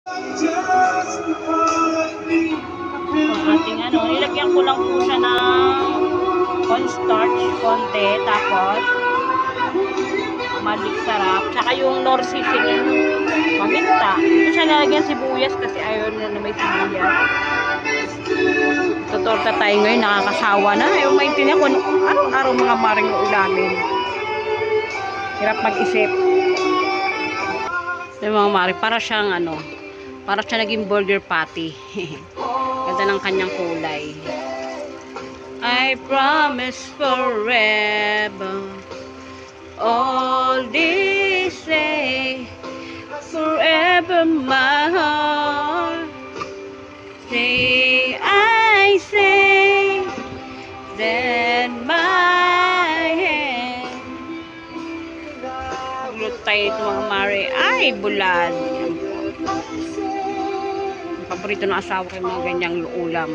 Ang ating ano, nilagyan ko lang po siya ng cornstarch, konti, tapos malik sarap, tsaka yung nor seasoning, paminta. Ito siya nalagyan sibuyas kasi ayaw na may sibuyas. Tutorta tayo ngayon, nakakasawa na. Ayaw maintindihan ko araw-araw mga maring ulamin. Hirap mag-isip. Yung mga mari, para siyang ano, para siya naging burger patty. Ganda ng kanyang kulay. I promise forever all this day, forever my heart. Say, I say that my hand. Magluto tayo ito mga mari. Ay, bulan. Paborito ng asawa ko yung mga ganyang ulam.